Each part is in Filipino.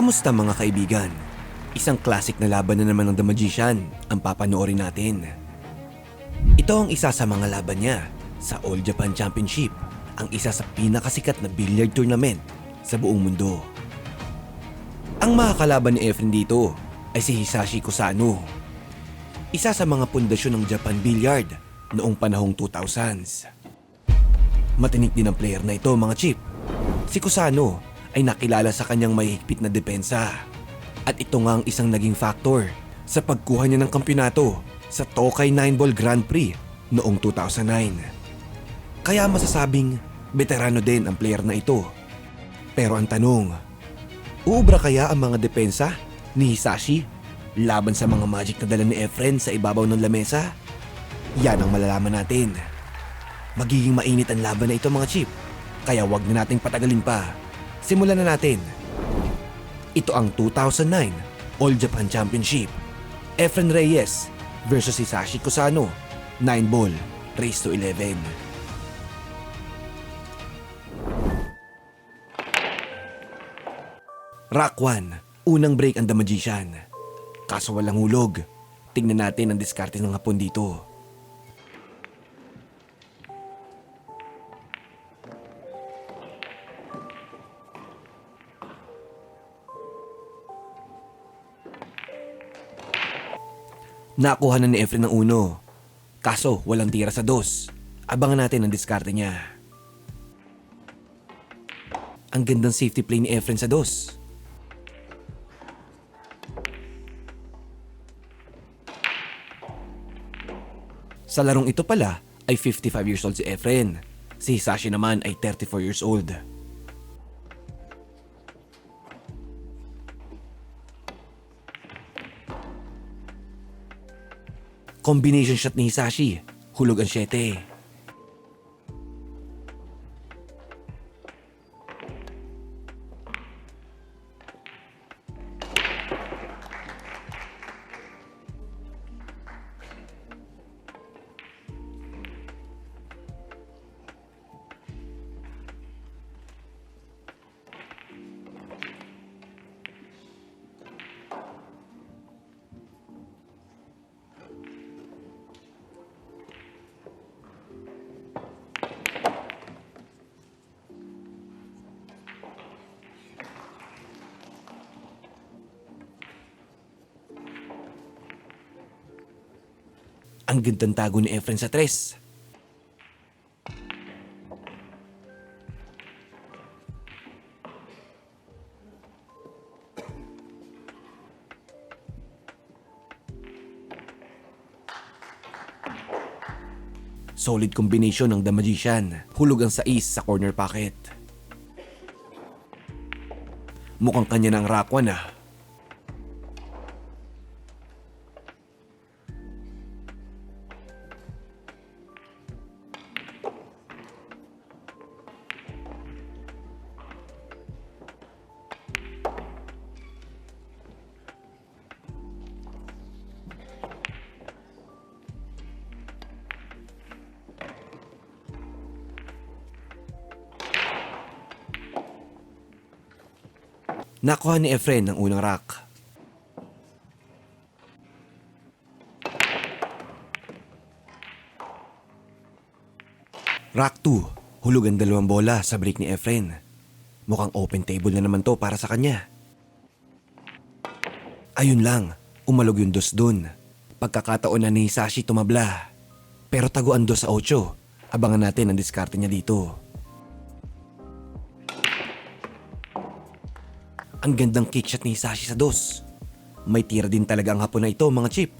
Kamusta mga kaibigan? Isang classic na laban na naman ng The Magician ang papanoorin natin. Ito ang isa sa mga laban niya sa All Japan Championship, ang isa sa pinakasikat na billiard tournament sa buong mundo. Ang makakalaban ni Efren dito ay si Hisashi Kusano, isa sa mga pundasyon ng Japan Billiard noong panahong 2000s. Matinik din ang player na ito mga chip. Si Kusano ay nakilala sa kanyang mahihigpit na depensa at ito nga ang isang naging factor sa pagkuha niya ng kampiyonato sa Tokai 9-Ball Grand Prix noong 2009. Kaya masasabing veterano din ang player na ito. Pero ang tanong, uubra kaya ang mga depensa ni Hisashi laban sa mga magic na dala ni Efren sa ibabaw ng lamesa? Yan ang malalaman natin. Magiging mainit ang laban na ito mga chip, kaya wag na nating patagalin pa. Simulan na natin. Ito ang 2009 All Japan Championship. Efren Reyes versus Hisashi Kusano. 9-ball, race to 11. Rock 1, unang break ang The Magician. Kaso walang hulog. Tingnan natin ang diskarte ng hapon dito. Nakuha na ni Efren ng uno. Kaso walang tira sa dos. Abangan natin ang diskarte niya. Ang gandang safety play ni Efren sa dos. Sa larong ito pala ay 55 years old si Efren. Si Hisashi naman ay 34 years old. Combination shot ni Hisashi. Hulog ang 7. Ang gandang tago ni Efren sa 3. Solid combination ng The Magician. Hulog ang 6 sa corner pocket. Mukhang kanya ng Rock 1 ah. Nakuha ni Efren ang unang rock. Rock 2, hulog ang 2 bola sa break ni Efren. Mukhang open table na naman to para sa kanya. Ayun lang, umalog yung 2 dun. Pagkakataon na ni Hisashi tumabla. Pero taguan 2 sa 8. Abangan natin ang diskarte niya dito. Ang gandang kickshot ni Hisashi sa 2. May tira din talaga ang hapon na ito mga chip.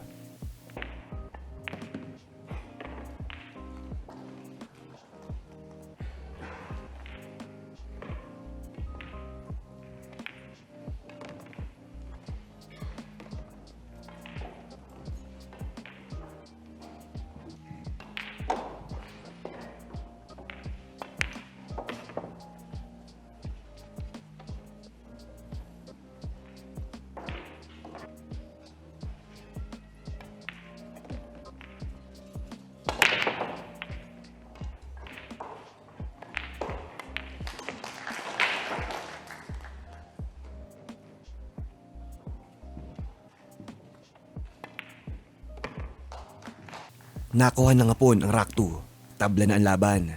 Nakuha ng hapon ang Rock 2. Tabla na ang laban.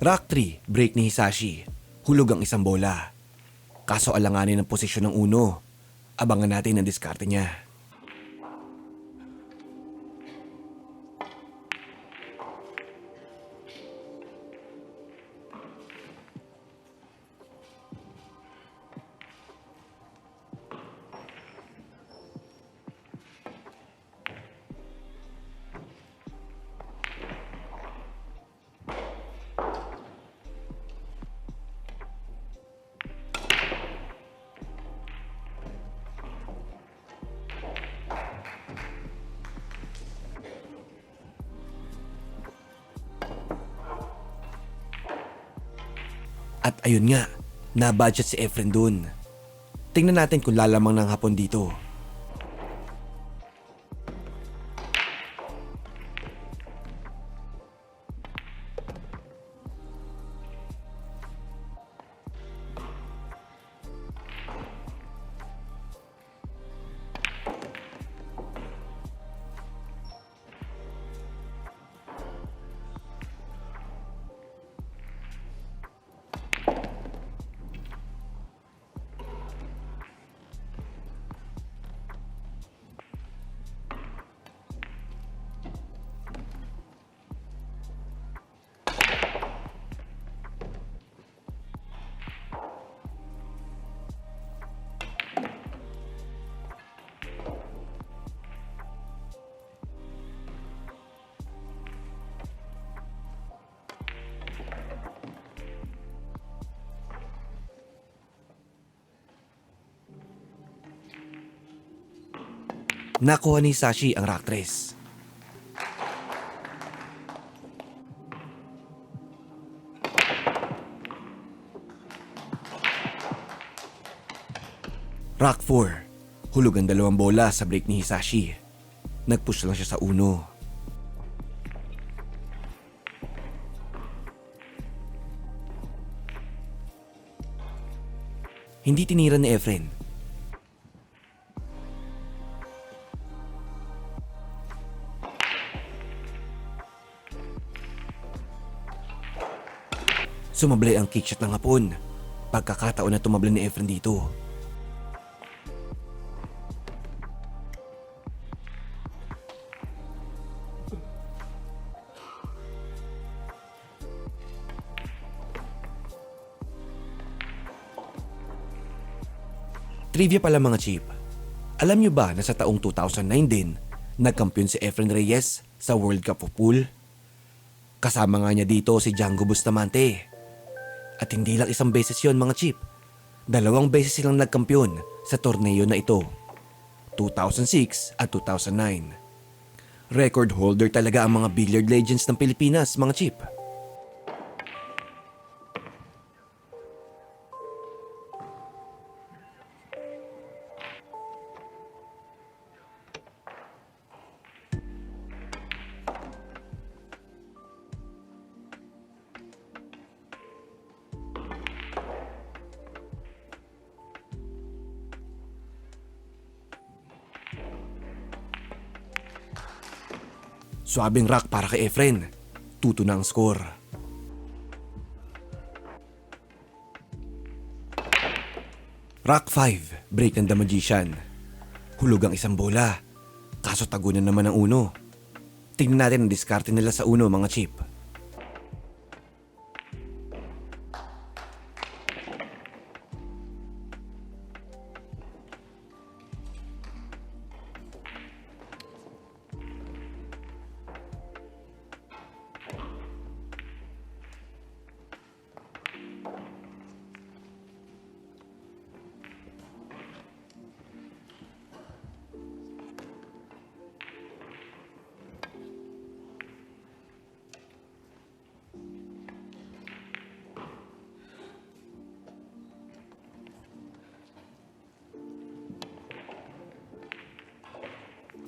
Rock 3, break ni Hisashi. Hulog ang isang bola. Kaso alanganin ang posisyon ng uno. Abangan natin ang diskarte niya. At ayun nga, na-budget si Efren dun. Tingnan natin kung lalamang ng hapon dito. Nakuha ni Hisashi ang Rock 3. Rock 4. Hulog ang dalawang bola sa break ni Hisashi. Nag-push lang siya sa uno. Hindi tinira ni Efren. Sumablay ang kickshot ng hapon. Pagkakataon na tumabla ni Efren dito. Trivia pala mga chip. Alam nyo ba na sa taong 2009 din, nagkampiyon si Efren Reyes sa World Cup of Pool? Kasama nga niya dito si Django Bustamante. At hindi lang isang beses yon mga chip. 2 beses silang nagkampiyon sa torneo na ito. 2006 at 2009. Record holder talaga ang mga billiard legends ng Pilipinas mga chip. Swabing rock para kay Efren. 2-2 na ang score. Rock 5, break ng The Magician. Hulog ang isang bola. Kaso tagunan naman ang uno. Tingnan natin ang diskarte nila sa uno mga chip.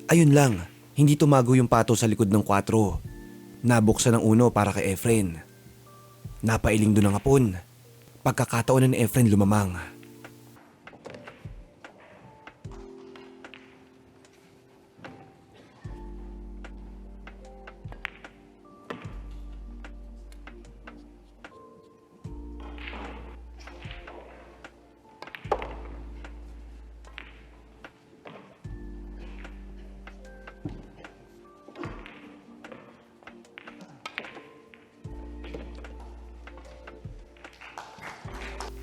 Ayun lang, hindi tumago yung pato sa likod ng 4. Nabuksan ang uno para kay Efren. Napailing doon ang hapon. Pagkakataon na ni Efren lumamang.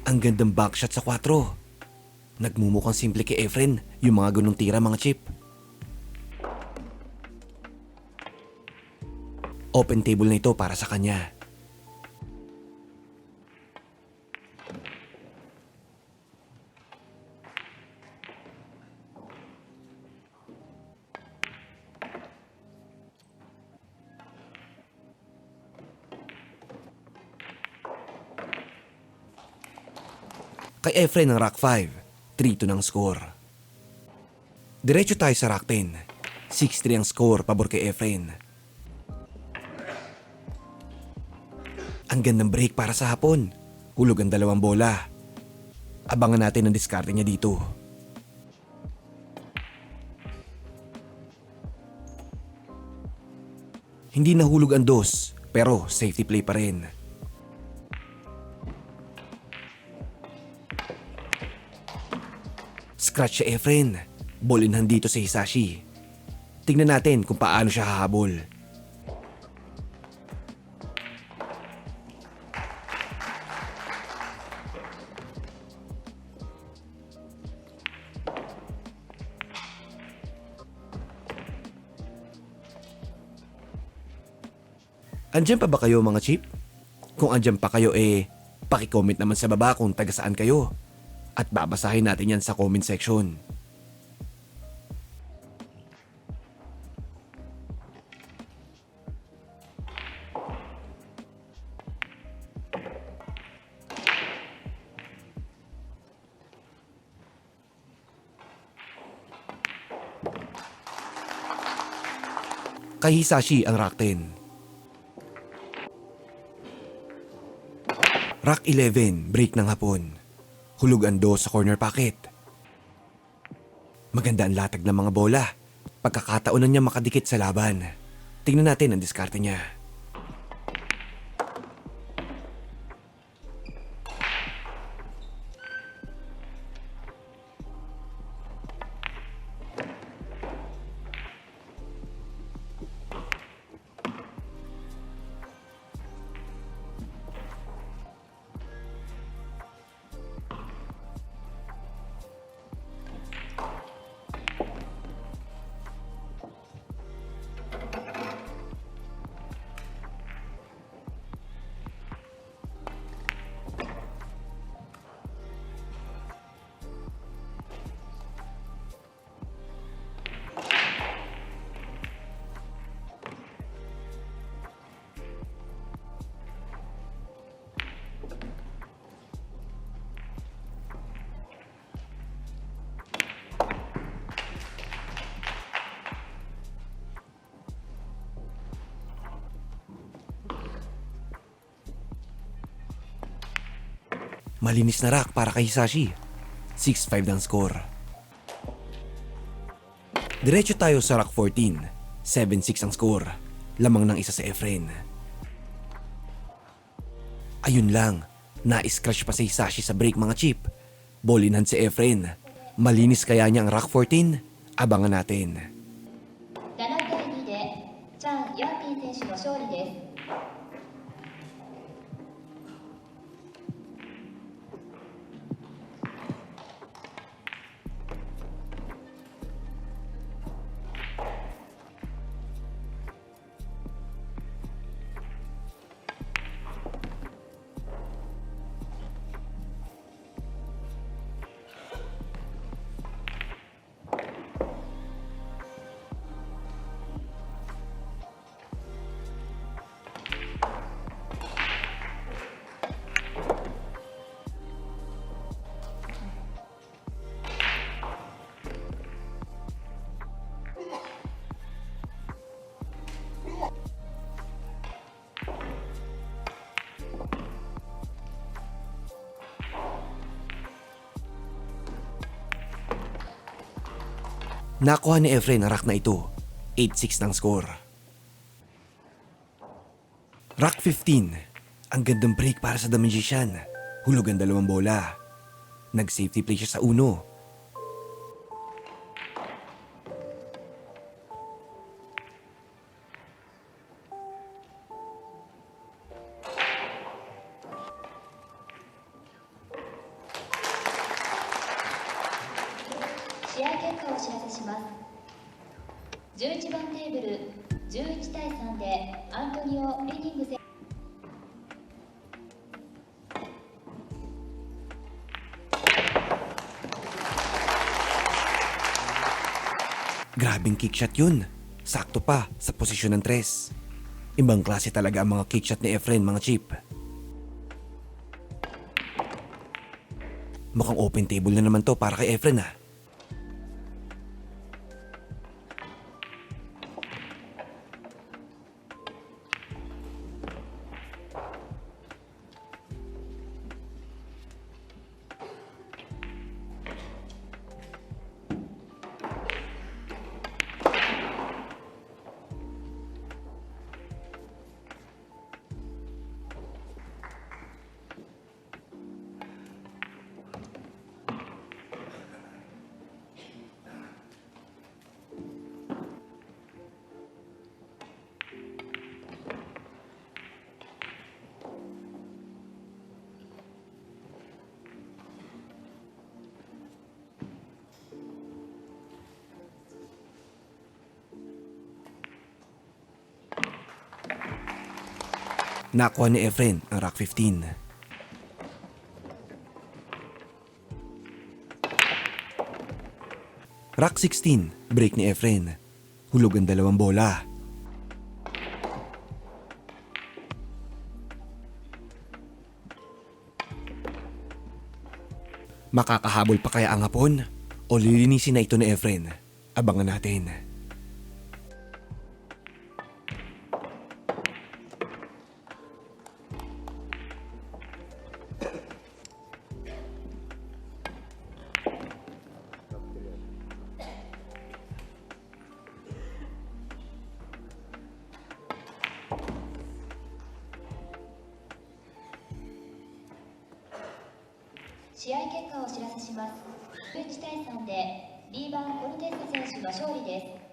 Ang gandang backshot sa 4. Nagmumukhang simple kay Efren yung mga ganong tira mga chip. Open table na ito para sa kanya. Kay Efren ang rack 5, 3-2 ng score. Diretso tayo sa rack 10, 6-3 ang score pabor kay Efren. Ang gandang break para sa hapon. Hulog ang 2 bola. Abangan natin ang diskarte niya dito. Hindi nahulog ang 2, pero safety play pa rin. Scratch si Efren. Bolinhan dito si Hisashi. Tingnan natin kung paano siya hahabol. Andyan pa ba kayo mga chip? Kung andyan pa kayo paki-comment naman sa baba kung taga saan kayo. At babasahin natin yan sa comment section. Kay Hisashi ang rack 10. Rack 11, break ng hapon. Hulog ang 2 sa corner pocket. Maganda ang latag ng mga bola. Pagkakataon niya makadikit sa laban. Tingnan natin ang diskarte niya. Malinis na rack para kay Hisashi. 6-5 ang score. Diretso tayo sa rack 14. 7-6 ang score. Lamang ng isa sa Efren. Ayun lang, na-scratch pa si Hisashi sa break mga chip. Bolinhan si Efren. Malinis kaya niya ang rack 14? Abangan natin. 7対2でチャン・ヤンピン選手の勝利です。Nakuha ni Efren ang rack na ito. 8-6 ng score. Rack 15. Ang gandang break para sa The Magician. Hulog ang 2 bola. Nag-safety play siya sa 1. 果をお知らせします。11番テーブル11対3でアントニオ・リディング選手。Grabing kickshot yun. Sakto pa sa posisyon ng 3. Ibang klase talaga ang mga kickshot ni Efren, mga chip. Mukhang open table na naman to para kay Efren ah. Nakuha ni Efren ang rack 15. Rack 16, break ni Efren. Hulog ang 2 bola. Makakahabol pa kaya ang hapon? O lilinisin na ito ni Efren? Abangan natin.試合結果をお知らせします。11対3でリーバン・コルテッサ選手の勝利です。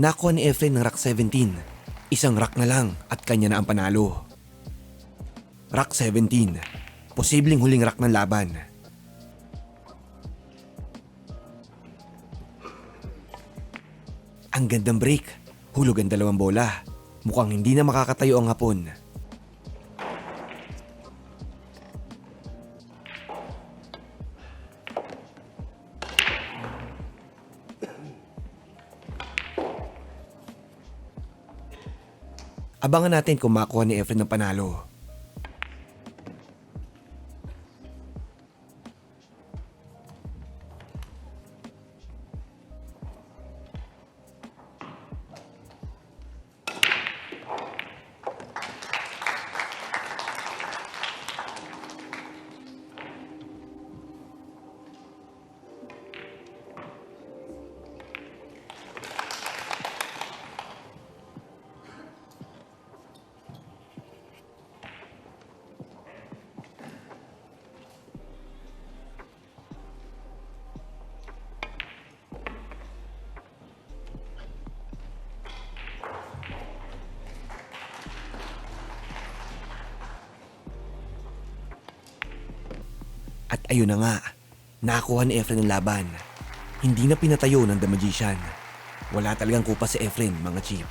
Nakuha ni Efren ng rack 17. Isang rack na lang at kanya na ang panalo. Rack 17. Posibleng huling rack ng laban. Ang gandang break. Hulog ang 2 bola. Mukhang hindi na makakatayo ang hapon. Abangan natin kung makuha ni Efren ng panalo. At ayun na nga, nakuha ni Efren ang laban. Hindi na pinatayo ng The Magician. Wala talagang kupa si Efren, mga chip.